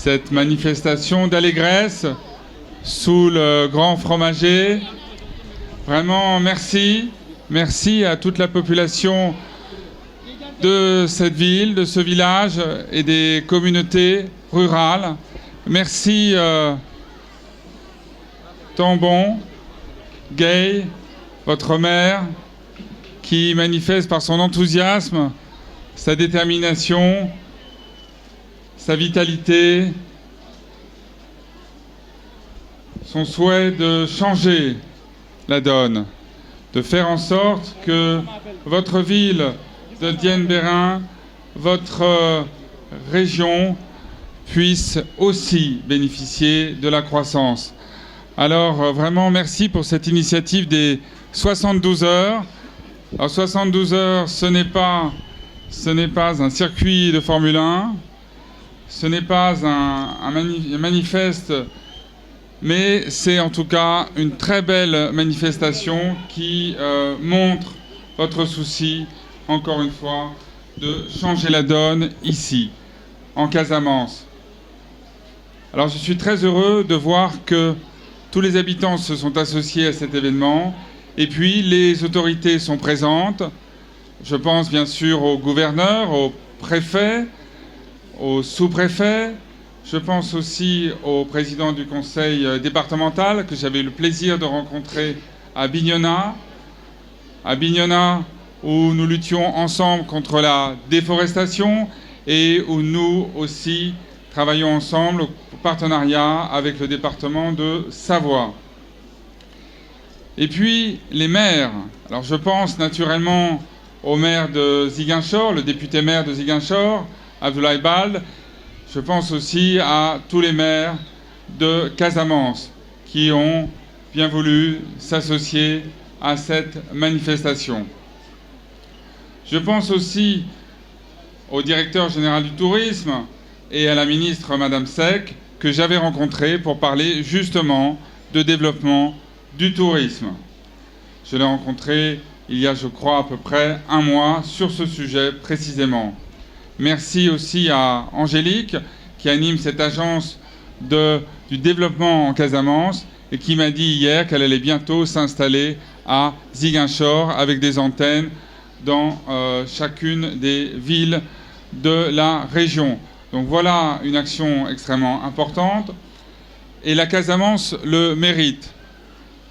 cette manifestation d'allégresse sous le grand fromager. Vraiment, merci. Merci à toute la population de cette ville, de ce village et des communautés rurales. Merci Tambon, Gay, votre maire, qui manifeste par son enthousiasme, sa détermination, sa vitalité, son souhait de changer la donne, de faire en sorte que votre ville de Dienne-Bérin, votre région, puisse aussi bénéficier de la croissance. Alors vraiment merci pour cette initiative des 72 heures. Alors 72 heures, ce n'est pas un circuit de Formule 1, ce n'est pas un manifeste, mais c'est en tout cas une très belle manifestation qui montre votre souci, encore une fois, de changer la donne ici, en Casamance. Alors je suis très heureux de voir que tous les habitants se sont associés à cet événement et puis les autorités sont présentes. Je pense bien sûr au gouverneur, au préfet, au sous-préfet. Je pense aussi au président du conseil départemental que j'avais eu le plaisir de rencontrer à Bignona. À Bignona, où nous luttions ensemble contre la déforestation et où nous aussi travaillons ensemble au partenariat avec le département de Savoie. Et puis les maires. Alors je pense naturellement au maire de Ziguinchor, le député maire de Ziguinchor, Abdoulaye Bald. Je pense aussi à tous les maires de Casamance qui ont bien voulu s'associer à cette manifestation. Je pense aussi au directeur général du tourisme et à la ministre Madame Seck que j'avais rencontrée pour parler justement de développement du tourisme. Je l'ai rencontrée il y a, je crois, à peu près un mois sur ce sujet précisément. Merci aussi à Angélique qui anime cette agence du développement en Casamance et qui m'a dit hier qu'elle allait bientôt s'installer à Ziguinchor avec des antennes dans chacune des villes de la région. Donc voilà une action extrêmement importante et la Casamance le mérite.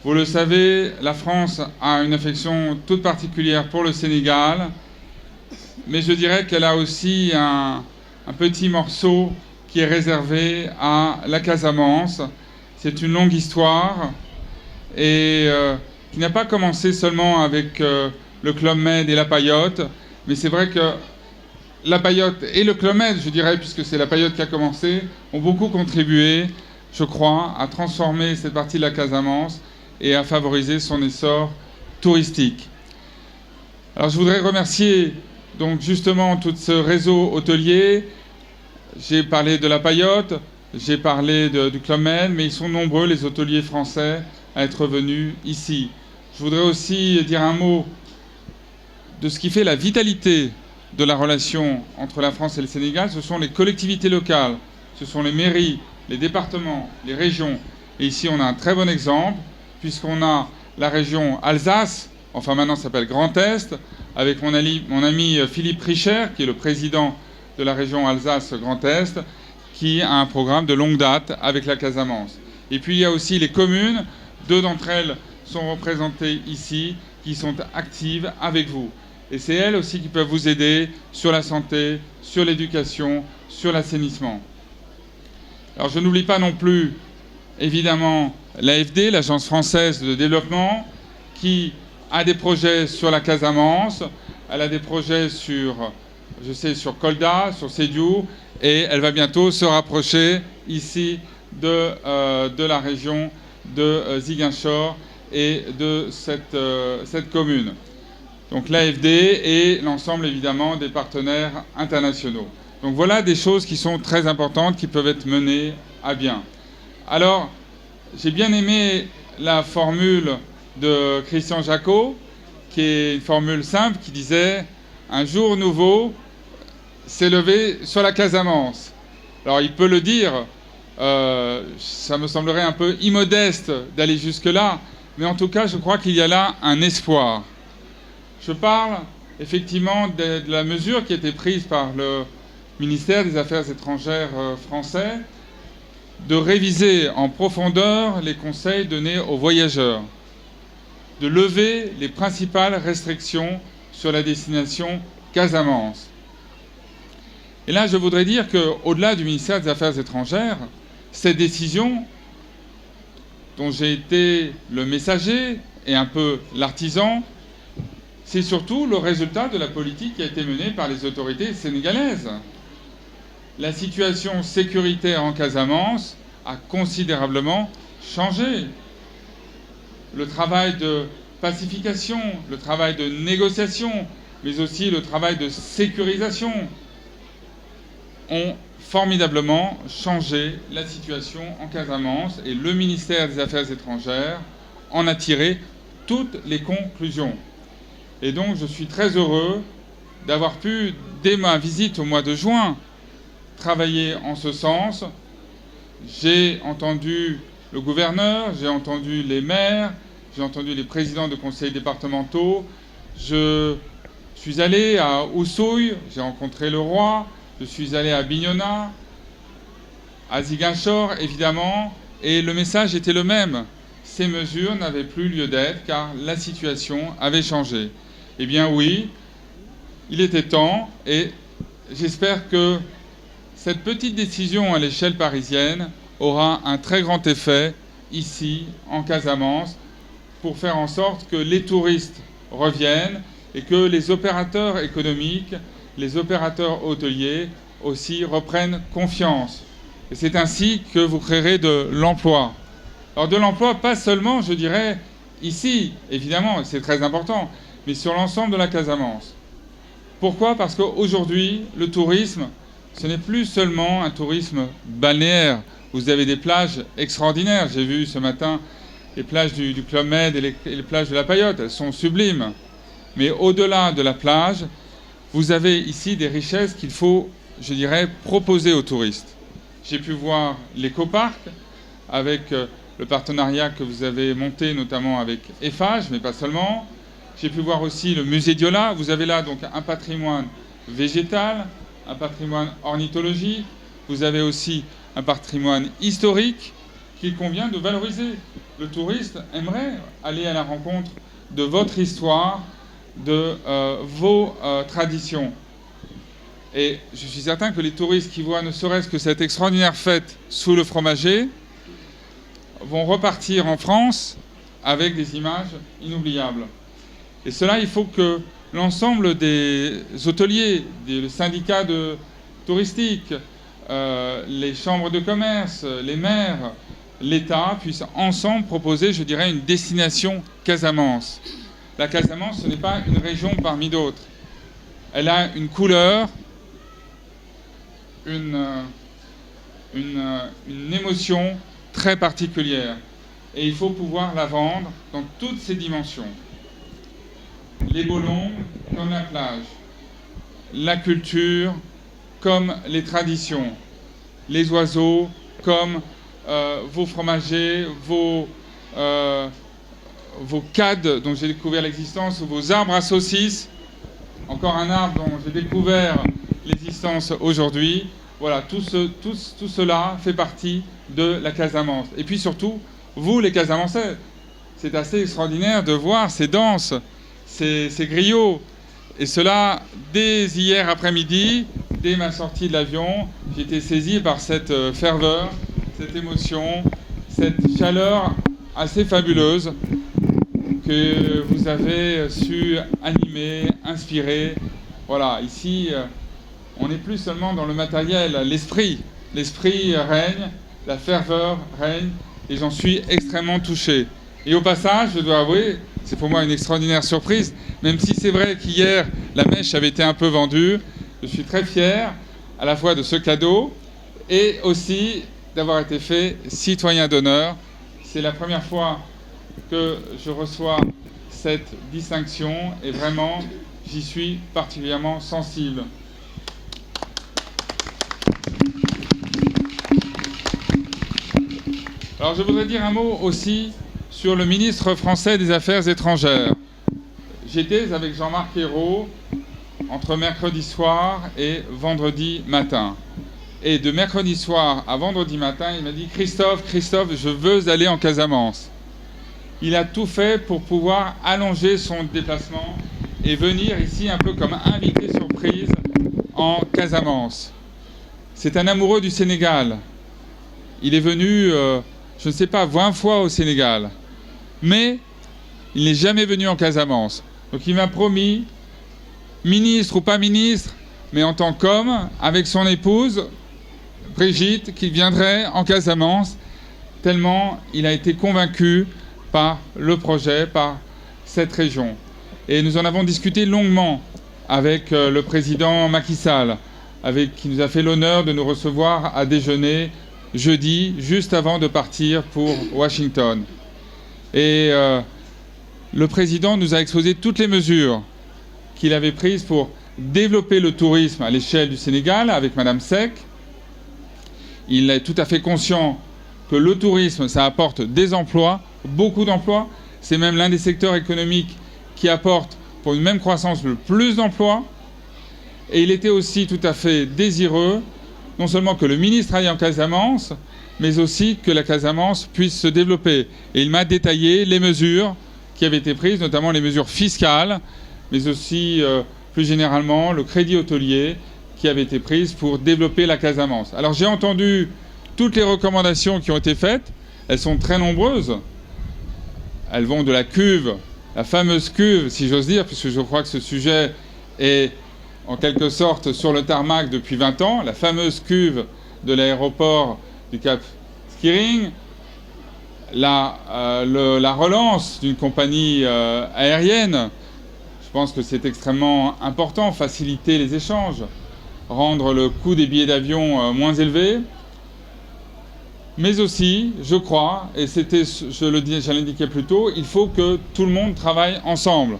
Vous le savez, la France a une affection toute particulière pour le Sénégal, mais je dirais qu'elle a aussi un petit morceau qui est réservé à la Casamance. C'est une longue histoire et qui n'a pas commencé seulement avec le Club Med et la Paillote, mais c'est vrai que la Paillote et le Club Med, je dirais, puisque c'est la Paillote qui a commencé, ont beaucoup contribué, je crois, à transformer cette partie de la Casamance et à favoriser son essor touristique. Alors je voudrais remercier donc justement tout ce réseau hôtelier. J'ai parlé de la Paillote, j'ai parlé du Club Med, mais ils sont nombreux les hôteliers français à être venus ici. Je voudrais aussi dire un mot de ce qui fait la vitalité de la relation entre la France et le Sénégal. Ce sont les collectivités locales, ce sont les mairies, les départements, les régions. Et ici, on a un très bon exemple, puisqu'on a la région Alsace, enfin maintenant ça s'appelle Grand Est, avec mon ami Philippe Richer, qui est le président de la région Alsace-Grand Est, qui a un programme de longue date avec la Casamance. Et puis il y a aussi les communes, 2 d'entre elles sont représentées ici, qui sont actives avec vous. Et c'est elles aussi qui peuvent vous aider sur la santé, sur l'éducation, sur l'assainissement. Alors je n'oublie pas non plus, évidemment, l'AFD, l'Agence française de développement, qui a des projets sur la Casamance, elle a des projets sur Kolda, sur Sédhiou, et elle va bientôt se rapprocher ici de la région de Ziguinchor et de cette commune. Donc l'AFD et l'ensemble évidemment des partenaires internationaux. Donc voilà des choses qui sont très importantes, qui peuvent être menées à bien. Alors, j'ai bien aimé la formule de Christian Jacot, qui est une formule simple, qui disait « Un jour nouveau s'est levé sur la Casamance ». Alors il peut le dire, ça me semblerait un peu immodeste d'aller jusque-là, mais en tout cas je crois qu'il y a là un espoir. Je parle effectivement de la mesure qui a été prise par le ministère des Affaires étrangères français de réviser en profondeur les conseils donnés aux voyageurs, de lever les principales restrictions sur la destination Casamance. Et là, je voudrais dire qu'au-delà du ministère des Affaires étrangères, cette décision, dont j'ai été le messager et un peu l'artisan, c'est surtout le résultat de la politique qui a été menée par les autorités sénégalaises. La situation sécuritaire en Casamance a considérablement changé. Le travail de pacification, le travail de négociation, mais aussi le travail de sécurisation ont formidablement changé la situation en Casamance et le ministère des Affaires étrangères en a tiré toutes les conclusions. Et donc je suis très heureux d'avoir pu, dès ma visite au mois de juin, travailler en ce sens. J'ai entendu le gouverneur, j'ai entendu les maires, j'ai entendu les présidents de conseils départementaux. Je suis allé à Oussouye, j'ai rencontré le roi, je suis allé à Bignona, à Ziguinchor évidemment, et le message était le même. Ces mesures n'avaient plus lieu d'être car la situation avait changé. Eh bien oui, il était temps et j'espère que cette petite décision à l'échelle parisienne aura un très grand effet ici, en Casamance, pour faire en sorte que les touristes reviennent et que les opérateurs économiques, les opérateurs hôteliers aussi reprennent confiance. Et c'est ainsi que vous créerez de l'emploi. Alors de l'emploi, pas seulement, je dirais, ici, évidemment, et c'est très important, mais sur l'ensemble de la Casamance. Pourquoi ? Parce qu'aujourd'hui, le tourisme, ce n'est plus seulement un tourisme balnéaire. Vous avez des plages extraordinaires. J'ai vu ce matin les plages du Club Med et les plages de la Paillote. Elles sont sublimes. Mais au-delà de la plage, vous avez ici des richesses qu'il faut, je dirais, proposer aux touristes. J'ai pu voir l'écoparc avec le partenariat que vous avez monté notamment avec Eiffage, mais pas seulement. J'ai pu voir aussi le musée Diola. Vous avez là donc un patrimoine végétal, un patrimoine ornithologique. Vous avez aussi un patrimoine historique qu'il convient de valoriser. Le touriste aimerait aller à la rencontre de votre histoire, de vos traditions. Et je suis certain que les touristes qui voient ne serait-ce que cette extraordinaire fête sous le fromager vont repartir en France avec des images inoubliables. Et cela, il faut que l'ensemble des hôteliers, des syndicats touristiques, les chambres de commerce, les maires, l'État puissent ensemble proposer, je dirais, une destination Casamance. La Casamance, ce n'est pas une région parmi d'autres. Elle a une couleur, une émotion très particulière. Et il faut pouvoir la vendre dans toutes ses dimensions. Les Bolons comme la plage, la culture comme les traditions, les oiseaux comme vos fromagers, vos cades dont j'ai découvert l'existence, ou vos arbres à saucisses, encore un arbre dont j'ai découvert l'existence aujourd'hui. Voilà, tout cela fait partie de la Casamance. Et puis surtout, vous les Casamançais, c'est assez extraordinaire de voir ces danses, ces griots. Et cela, dès hier après-midi, dès ma sortie de l'avion, j'ai été saisi par cette ferveur, cette émotion, cette chaleur assez fabuleuse que vous avez su animer, inspirer. Voilà, ici, on n'est plus seulement dans le matériel, l'esprit. L'esprit règne, la ferveur règne, et j'en suis extrêmement touché. Et au passage, je dois avouer, c'est pour moi une extraordinaire surprise, même si c'est vrai qu'hier, la mèche avait été un peu vendue, je suis très fier à la fois de ce cadeau et aussi d'avoir été fait citoyen d'honneur. C'est la première fois que je reçois cette distinction et vraiment, j'y suis particulièrement sensible. Alors je voudrais dire un mot aussi sur le ministre français des Affaires étrangères. J'étais avec Jean-Marc Ayrault entre mercredi soir et vendredi matin. Et de mercredi soir à vendredi matin, il m'a dit « Christophe, je veux aller en Casamance ». Il a tout fait pour pouvoir allonger son déplacement et venir ici un peu comme invité surprise en Casamance. C'est un amoureux du Sénégal. Il est venu, je ne sais pas, 20 fois au Sénégal. Mais il n'est jamais venu en Casamance. Donc il m'a promis, ministre ou pas ministre, mais en tant qu'homme, avec son épouse, Brigitte, qu'il viendrait en Casamance, tellement il a été convaincu par le projet, par cette région. Et nous en avons discuté longuement avec le président Macky Sall, qui nous a fait l'honneur de nous recevoir à déjeuner jeudi, juste avant de partir pour Washington. Et le président nous a exposé toutes les mesures qu'il avait prises pour développer le tourisme à l'échelle du Sénégal avec Madame Seck. Il est tout à fait conscient que le tourisme, ça apporte des emplois, beaucoup d'emplois. C'est même l'un des secteurs économiques qui apporte pour une même croissance le plus d'emplois. Et il était aussi tout à fait désireux, non seulement que le ministre aille en Casamance, mais aussi que la Casamance puisse se développer. Et il m'a détaillé les mesures qui avaient été prises, notamment les mesures fiscales, mais aussi, plus généralement, le crédit hôtelier qui avait été prise pour développer la Casamance. Alors j'ai entendu toutes les recommandations qui ont été faites. Elles sont très nombreuses. Elles vont de la cuve, la fameuse cuve, si j'ose dire, puisque je crois que ce sujet est en quelque sorte sur le tarmac depuis 20 ans, la fameuse cuve de l'aéroport du Cap Skirring, la relance d'une compagnie aérienne. Je pense que c'est extrêmement important, faciliter les échanges, rendre le coût des billets d'avion moins élevé. Mais aussi, je crois, et je l'indiquais plus tôt, il faut que tout le monde travaille ensemble.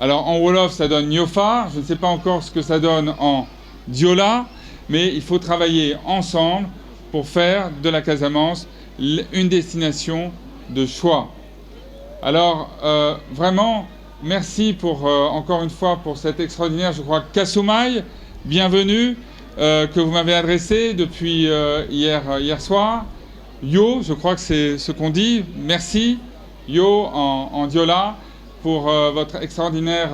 Alors en Wolof, ça donne Niofa, je ne sais pas encore ce que ça donne en Diola, mais il faut travailler ensemble pour faire de la Casamance une destination de choix. Alors vraiment, merci encore une fois pour cet extraordinaire, je crois, Kasumai, bienvenue, que vous m'avez adressé depuis hier soir. Yo, je crois que c'est ce qu'on dit. Merci, Yo, en Diola, pour votre extraordinaire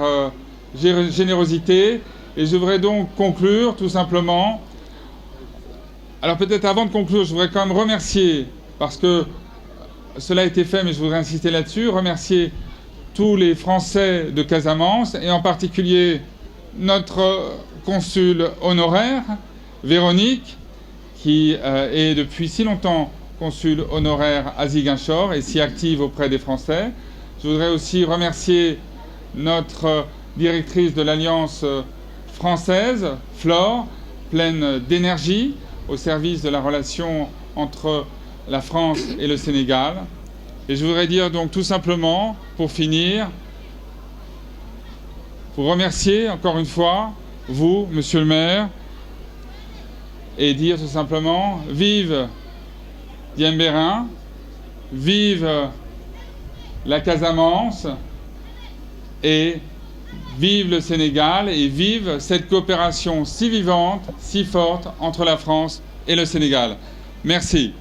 générosité. Et je voudrais donc conclure, tout simplement. Alors peut-être avant de conclure, je voudrais quand même remercier, parce que cela a été fait, mais je voudrais insister là-dessus, remercier tous les Français de Casamance, et en particulier notre consul honoraire, Véronique, qui est depuis si longtemps consul honoraire à Ziguinchor et si active auprès des Français. Je voudrais aussi remercier notre directrice de l'Alliance française, Flore, pleine d'énergie, au service de la relation entre la France et le Sénégal. Et je voudrais dire donc tout simplement, pour finir, vous remercier encore une fois, vous, monsieur le maire, et dire tout simplement, vive Dien Bérin, vive la Casamance, et vive le Sénégal, et vive cette coopération si vivante, si forte entre la France et le Sénégal. Merci.